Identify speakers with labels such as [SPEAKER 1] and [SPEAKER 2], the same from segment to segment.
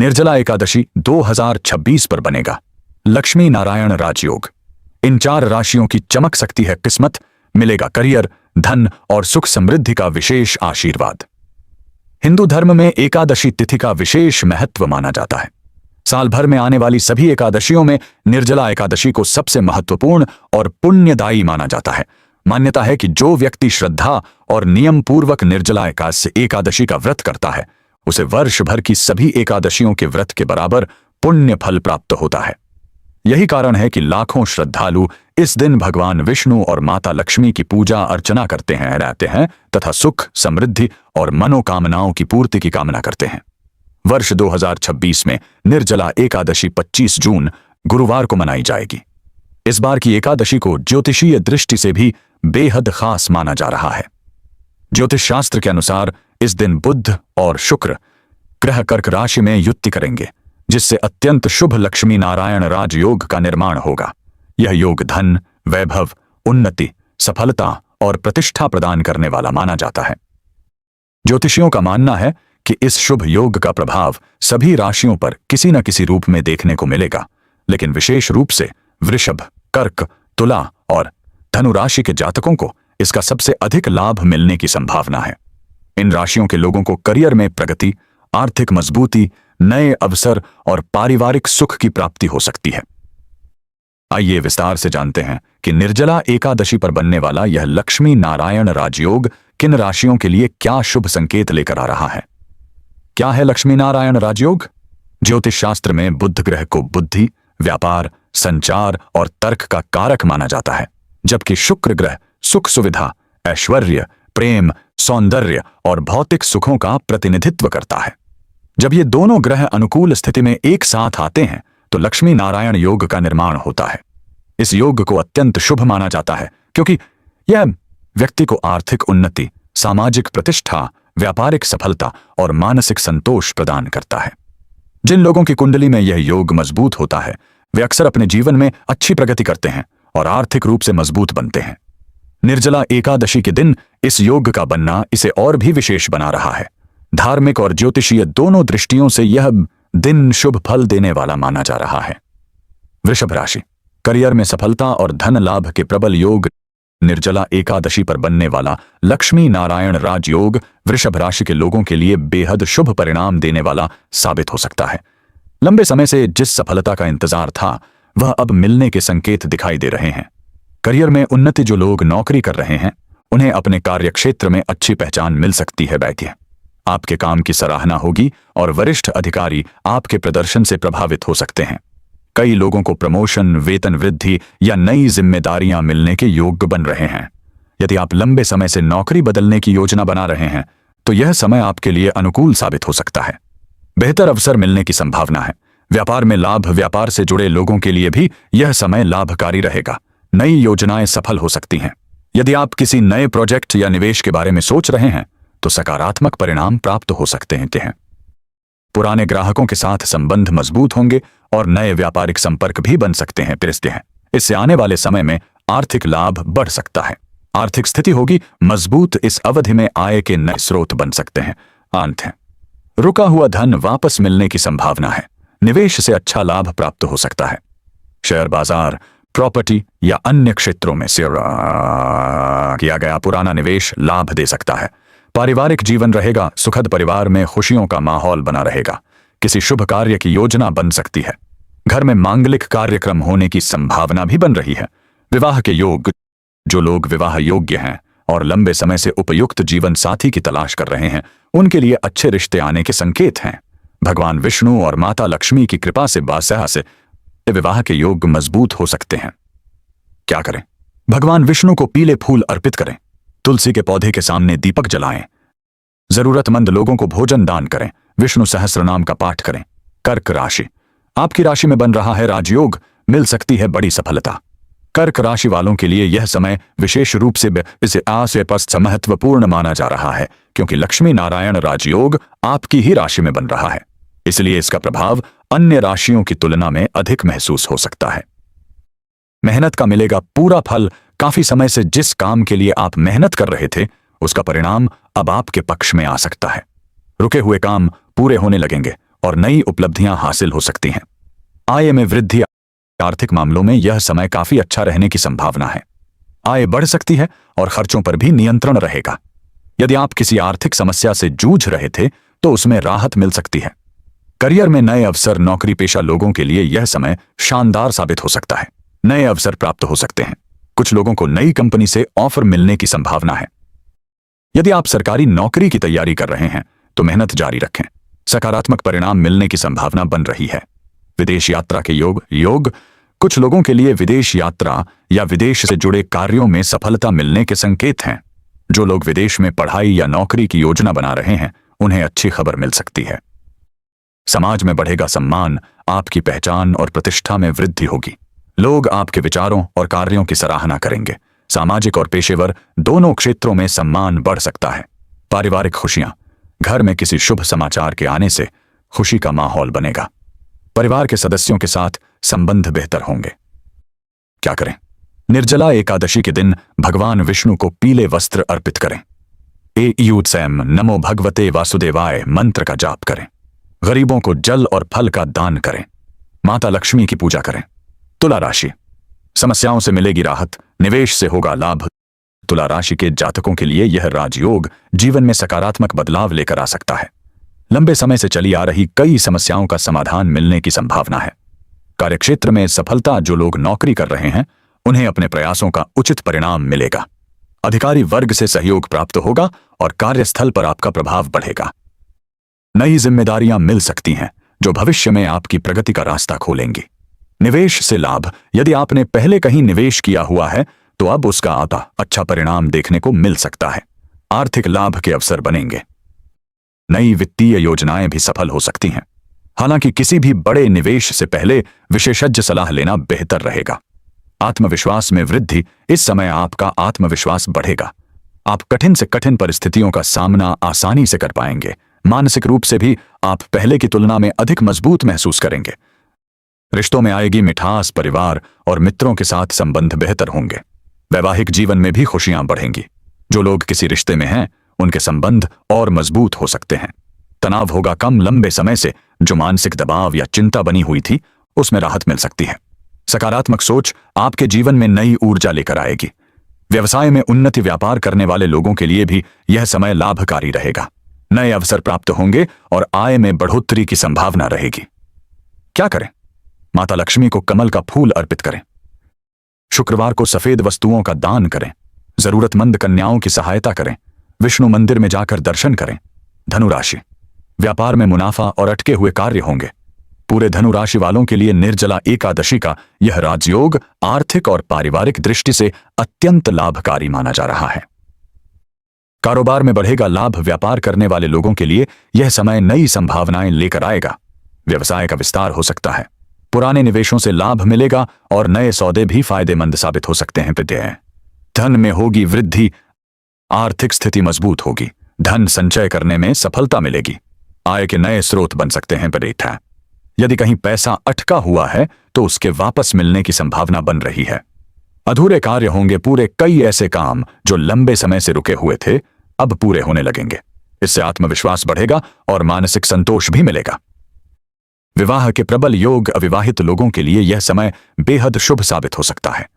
[SPEAKER 1] निर्जला एकादशी 2026 पर बनेगा लक्ष्मी नारायण राजयोग। इन 4 राशियों की चमक सकती है किस्मत, मिलेगा करियर, धन और सुख समृद्धि का विशेष आशीर्वाद। हिंदू धर्म में एकादशी तिथि का विशेष महत्व माना जाता है। साल भर में आने वाली सभी एकादशियों में निर्जला एकादशी को सबसे महत्वपूर्ण और पुण्यदायी माना जाता है। मान्यता है कि जो व्यक्ति श्रद्धा और नियम पूर्वक निर्जला एकादशी का व्रत करता है, उसे वर्ष भर की सभी एकादशियों के व्रत के बराबर पुण्य फल प्राप्त होता है। यही कारण है कि लाखों श्रद्धालु इस दिन भगवान विष्णु और माता लक्ष्मी की पूजा अर्चना करते हैं रहते हैं तथा सुख, समृद्धि और मनोकामनाओं की पूर्ति की कामना करते हैं। वर्ष 2026 में निर्जला एकादशी 25 जून गुरुवार को मनाई जाएगी। इस बार की एकादशी को ज्योतिषीय दृष्टि से भी बेहद खास माना जा रहा है। ज्योतिष शास्त्र के अनुसार इस दिन बुध और शुक्र ग्रह कर्क राशि में युति करेंगे, जिससे अत्यंत शुभ लक्ष्मी नारायण राजयोग का निर्माण होगा। यह योग धन, वैभव, उन्नति, सफलता और प्रतिष्ठा प्रदान करने वाला माना जाता है। ज्योतिषियों का मानना है कि इस शुभ योग का प्रभाव सभी राशियों पर किसी न किसी रूप में देखने को मिलेगा, लेकिन विशेष रूप से वृषभ, कर्क, तुला और धनु राशि के जातकों को इसका सबसे अधिक लाभ मिलने की संभावना है। इन राशियों के लोगों को करियर में प्रगति, आर्थिक मजबूती, नए अवसर और पारिवारिक सुख की प्राप्ति हो सकती है। आइए विस्तार से जानते हैं कि निर्जला एकादशी पर बनने वाला यह लक्ष्मी नारायण राजयोग किन राशियों के लिए क्या शुभ संकेत लेकर आ रहा है। क्या है लक्ष्मी नारायण राजयोग? ज्योतिष शास्त्र में बुध ग्रह को बुद्धि, व्यापार, संचार और तर्क का कारक माना जाता है, जबकि शुक्र ग्रह सुख सुविधा, ऐश्वर्य, प्रेम, सौंदर्य और भौतिक सुखों का प्रतिनिधित्व करता है। जब ये दोनों ग्रह अनुकूल स्थिति में एक साथ आते हैं तो लक्ष्मी नारायण योग का निर्माण होता है। इस योग को अत्यंत शुभ माना जाता है क्योंकि यह व्यक्ति को आर्थिक उन्नति, सामाजिक प्रतिष्ठा, व्यापारिक सफलता और मानसिक संतोष प्रदान करता है। जिन लोगों की कुंडली में यह योग मजबूत होता है, वे अक्सर अपने जीवन में अच्छी प्रगति करते हैं और आर्थिक रूप से मजबूत बनते हैं। निर्जला एकादशी के दिन इस योग का बनना इसे और भी विशेष बना रहा है। धार्मिक और ज्योतिषीय दोनों दृष्टियों से यह दिन शुभ फल देने वाला माना जा रहा है। वृषभ राशि, करियर में सफलता और धन लाभ के प्रबल योग। निर्जला एकादशी पर बनने वाला लक्ष्मी नारायण राजयोग वृषभ राशि के लोगों के लिए बेहद शुभ परिणाम देने वाला साबित हो सकता है। लंबे समय से जिस सफलता का इंतजार था, वह अब मिलने के संकेत दिखाई दे रहे हैं। करियर में उन्नति, जो लोग नौकरी कर रहे हैं, उन्हें अपने कार्यक्षेत्र में अच्छी पहचान मिल सकती है। बैठिए, आपके काम की सराहना होगी और वरिष्ठ अधिकारी आपके प्रदर्शन से प्रभावित हो सकते हैं। कई लोगों को प्रमोशन, वेतन वृद्धि या नई जिम्मेदारियां मिलने के योग्य बन रहे हैं। यदि आप लंबे समय से नौकरी बदलने की योजना बना रहे हैं तो यह समय आपके लिए अनुकूल साबित हो सकता है। बेहतर अवसर मिलने की संभावना है। व्यापार में लाभ, व्यापार से जुड़े लोगों के लिए भी यह समय लाभकारी रहेगा। नई योजनाएं सफल हो सकती हैं। यदि आप किसी नए प्रोजेक्ट या निवेश के बारे में सोच रहे हैं तो सकारात्मक परिणाम प्राप्त हो सकते हैं। पुराने ग्राहकों के साथ संबंध मजबूत होंगे और नए व्यापारिक संपर्क भी बन सकते हैं। इससे आने वाले समय में आर्थिक लाभ बढ़ सकता है। आर्थिक स्थिति होगी मजबूत। इस अवधि में आय के नए स्रोत बन सकते हैं। अंत है, रुका हुआ धन वापस मिलने की संभावना है। निवेश से अच्छा लाभ प्राप्त हो सकता है। शेयर बाजार, प्रॉपर्टी या अन्य क्षेत्रों में किया गया पुराना निवेश लाभ दे सकता है। पारिवारिक जीवन रहेगा सुखद। परिवार में खुशियों का माहौल बना रहेगा। किसी शुभ कार्य की योजना बन सकती है। घर में मांगलिक कार्यक्रम होने की संभावना भी बन रही है। विवाह के योग, जो लोग विवाह योग्य हैं और लंबे समय से उपयुक्त जीवन साथी की तलाश कर रहे हैं, उनके लिए अच्छे रिश्ते आने के संकेत हैं। भगवान विष्णु और माता लक्ष्मी की कृपा से बादशाह से विवाह के योग मजबूत हो सकते हैं। क्या करें? भगवान विष्णु को पीले फूल अर्पित करें। तुलसी के पौधे के सामने दीपक जलाएं। जरूरतमंद लोगों को भोजन दान करें। विष्णु सहस्त्रनाम का पाठ करें। कर्क राशि, आपकी राशि में बन रहा है राजयोग। मिल सकती है बड़ी सफलता। कर्क राशि वालों के लिए यह समय विशेष रूप से महत्वपूर्ण माना जा रहा है क्योंकि लक्ष्मी नारायण राजयोग आपकी ही राशि में बन रहा है। इसलिए इसका प्रभाव अन्य राशियों की तुलना में अधिक महसूस हो सकता है। मेहनत का मिलेगा पूरा फल। काफी समय से जिस काम के लिए आप मेहनत कर रहे थे, उसका परिणाम अब आपके पक्ष में आ सकता है। रुके हुए काम पूरे होने लगेंगे। और नई उपलब्धियां हासिल हो सकती हैं। आय में वृद्धि, आर्थिक मामलों में यह समय काफी अच्छा रहने की संभावना है। आय बढ़ सकती है और खर्चों पर भी नियंत्रण रहेगा। यदि आप किसी आर्थिक समस्या से जूझ रहे थे तो उसमें राहत मिल सकती है। करियर में नए अवसर, नौकरी पेशा लोगों के लिए यह समय शानदार साबित हो सकता है। नए अवसर प्राप्त हो सकते हैं। कुछ लोगों को नई कंपनी से ऑफर मिलने की संभावना है। यदि आप सरकारी नौकरी की तैयारी कर रहे हैं तो मेहनत जारी रखें। सकारात्मक परिणाम मिलने की संभावना बन रही है। विदेश यात्रा के योग कुछ लोगों के लिए विदेश यात्रा या विदेश से जुड़े कार्यों में सफलता मिलने के संकेत हैं। जो लोग विदेश में पढ़ाई या नौकरी की योजना बना रहे हैं उन्हें अच्छी खबर मिल सकती है। समाज में बढ़ेगा सम्मान, आपकी पहचान और प्रतिष्ठा में वृद्धि होगी। लोग आपके विचारों और कार्यों की सराहना करेंगे। सामाजिक और पेशेवर दोनों क्षेत्रों में सम्मान बढ़ सकता है। पारिवारिक खुशियां, घर में किसी शुभ समाचार के आने से खुशी का माहौल बनेगा। परिवार के सदस्यों के साथ संबंध बेहतर होंगे। क्या करें? निर्जला एकादशी के दिन भगवान विष्णु को पीले वस्त्र अर्पित करें। एयूत्सैम नमो भगवते वासुदेवाय मंत्र का जाप करें। गरीबों को जल और फल का दान करें। माता लक्ष्मी की पूजा करें। तुला राशि, समस्याओं से मिलेगी राहत, निवेश से होगा लाभ। तुला राशि के जातकों के लिए यह राजयोग जीवन में सकारात्मक बदलाव लेकर आ सकता है। लंबे समय से चली आ रही कई समस्याओं का समाधान मिलने की संभावना है। कार्यक्षेत्र में सफलता, जो लोग नौकरी कर रहे हैं उन्हें अपने प्रयासों का उचित परिणाम मिलेगा। अधिकारी वर्ग से सहयोग प्राप्त होगा और कार्यस्थल पर आपका प्रभाव बढ़ेगा। नई जिम्मेदारियां मिल सकती हैं जो भविष्य में आपकी प्रगति का रास्ता खोलेंगी। निवेश से लाभ, यदि आपने पहले कहीं निवेश किया हुआ है तो अब उसका आता अच्छा परिणाम देखने को मिल सकता है। आर्थिक लाभ के अवसर बनेंगे। नई वित्तीय योजनाएं भी सफल हो सकती हैं। हालांकि किसी भी बड़े निवेश से पहले विशेषज्ञ सलाह लेना बेहतर रहेगा। आत्मविश्वास में वृद्धि, इस समय आपका आत्मविश्वास बढ़ेगा। आप कठिन से कठिन परिस्थितियों का सामना आसानी से कर पाएंगे। मानसिक रूप से भी आप पहले की तुलना में अधिक मजबूत महसूस करेंगे। रिश्तों में आएगी मिठास, परिवार और मित्रों के साथ संबंध बेहतर होंगे। वैवाहिक जीवन में भी खुशियां बढ़ेंगी। जो लोग किसी रिश्ते में हैं उनके संबंध और मजबूत हो सकते हैं। तनाव होगा कम। लंबे समय से जो मानसिक दबाव या चिंता बनी हुई थी उसमें राहत मिल सकती है। सकारात्मक सोच आपके जीवन में नई ऊर्जा लेकर आएगी। व्यवसाय में उन्नति, व्यापार करने वाले लोगों के लिए भी यह समय लाभकारी रहेगा। नए अवसर प्राप्त होंगे और आय में बढ़ोतरी की संभावना रहेगी। क्या करें? माता लक्ष्मी को कमल का फूल अर्पित करें। शुक्रवार को सफेद वस्तुओं का दान करें। जरूरतमंद कन्याओं की सहायता करें। विष्णु मंदिर में जाकर दर्शन करें। धनु राशि, व्यापार में मुनाफा और अटके हुए कार्य होंगे। पूरे धनु राशि वालों के लिए निर्जला एकादशी का यह राजयोग आर्थिक और पारिवारिक दृष्टि से अत्यंत लाभकारी माना जा रहा है। कारोबार में बढ़ेगा लाभ। व्यापार करने वाले लोगों के लिए यह समय नई संभावनाएं लेकर आएगा। व्यवसाय का विस्तार हो सकता है। पुराने निवेशों से लाभ मिलेगा और नए सौदे भी फायदेमंद साबित हो सकते हैं। विद्या, धन में होगी वृद्धि। आर्थिक स्थिति मजबूत होगी। धन संचय करने में सफलता मिलेगी। आय के नए स्रोत बन सकते हैं। विद्या, यदि कहीं पैसा अटका हुआ है तो उसके वापस मिलने की संभावना बन रही है। अधूरे कार्य होंगे। पूरे कई ऐसे काम जो लंबे समय से रुके हुए थे अब पूरे होने लगेंगे। इससे आत्मविश्वास बढ़ेगा और मानसिक संतोष भी मिलेगा। विवाह के प्रबल योग, अविवाहित लोगों के लिए यह समय बेहद शुभ साबित हो सकता है।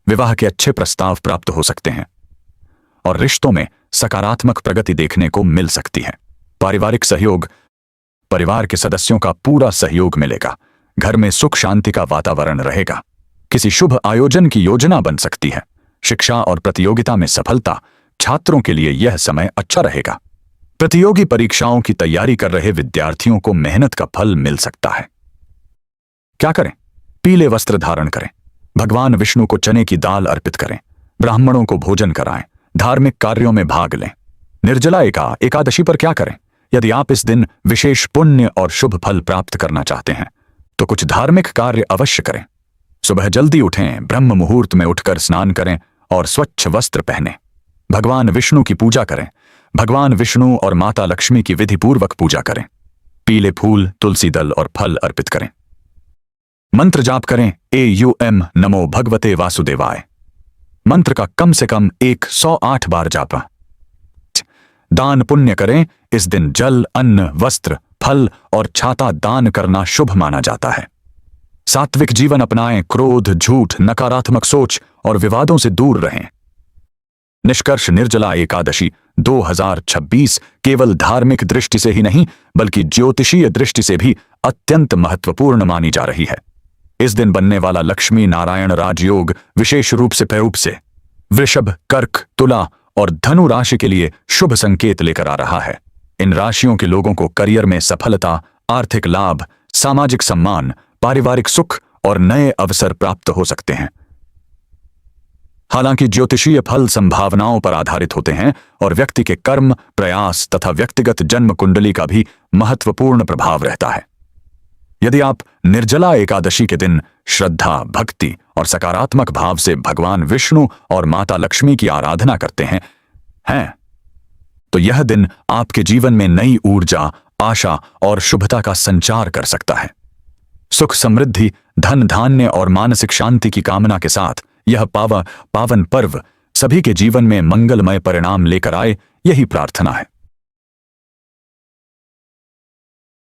[SPEAKER 1] विवाह के अच्छे प्रस्ताव प्राप्त हो सकते हैं और रिश्तों में सकारात्मक प्रगति देखने को मिल सकती है। पारिवारिक सहयोग, परिवार के सदस्यों का पूरा सहयोग मिलेगा। घर में सुख शांति का वातावरण रहेगा। किसी शुभ आयोजन की योजना बन सकती है। शिक्षा और प्रतियोगिता में सफलता, छात्रों के लिए यह समय अच्छा रहेगा। प्रतियोगी परीक्षाओं की तैयारी कर रहे विद्यार्थियों को मेहनत का फल मिल सकता है। क्या करें? पीले वस्त्र धारण करें। भगवान विष्णु को चने की दाल अर्पित करें। ब्राह्मणों को भोजन कराएं। धार्मिक कार्यों में भाग लें। निर्जला एकादशी पर क्या करें? यदि आप इस दिन विशेष पुण्य और शुभ फल प्राप्त करना चाहते हैं तो कुछ धार्मिक कार्य अवश्य करें। सुबह जल्दी उठें, ब्रह्म मुहूर्त में उठकर स्नान करें और स्वच्छ वस्त्र पहनें। भगवान विष्णु की पूजा करें। भगवान विष्णु और माता लक्ष्मी की विधिपूर्वक पूजा करें। पीले फूल, तुलसी दल और फल अर्पित करें। मंत्र जाप करें। एयूएम नमो भगवते वासुदेवाय मंत्र का कम से कम 108 बार जाप। दान पुण्य करें। इस दिन जल, अन्न, वस्त्र फल और छाता दान करना शुभ माना जाता है। सात्विक जीवन अपनाएं, क्रोध, झूठ, नकारात्मक सोच और विवादों से दूर रहें। निष्कर्ष, निर्जला एकादशी 2026 केवल धार्मिक दृष्टि से ही नहीं बल्कि ज्योतिषीय दृष्टि से भी अत्यंत महत्वपूर्ण मानी जा रही है। इस दिन बनने वाला लक्ष्मी नारायण राजयोग विशेष रूप से वृषभ, कर्क, तुला और धनु राशि के लिए शुभ संकेत लेकर आ रहा है। इन राशियों के लोगों को करियर में सफलता, आर्थिक लाभ, सामाजिक सम्मान, पारिवारिक सुख और नए अवसर प्राप्त हो सकते हैं। हालांकि ज्योतिषीय फल संभावनाओं पर आधारित होते हैं और व्यक्ति के कर्म, प्रयास तथा व्यक्तिगत जन्म कुंडली का भी महत्वपूर्ण प्रभाव रहता है। यदि आप निर्जला एकादशी के दिन श्रद्धा, भक्ति और सकारात्मक भाव से भगवान विष्णु और माता लक्ष्मी की आराधना करते हैं तो यह दिन आपके जीवन में नई ऊर्जा, आशा और शुभता का संचार कर सकता है। सुख, समृद्धि, धन धान्य और मानसिक शांति की कामना के साथ यह पावन पर्व सभी के जीवन में मंगलमय परिणाम लेकर आए, यही प्रार्थना है।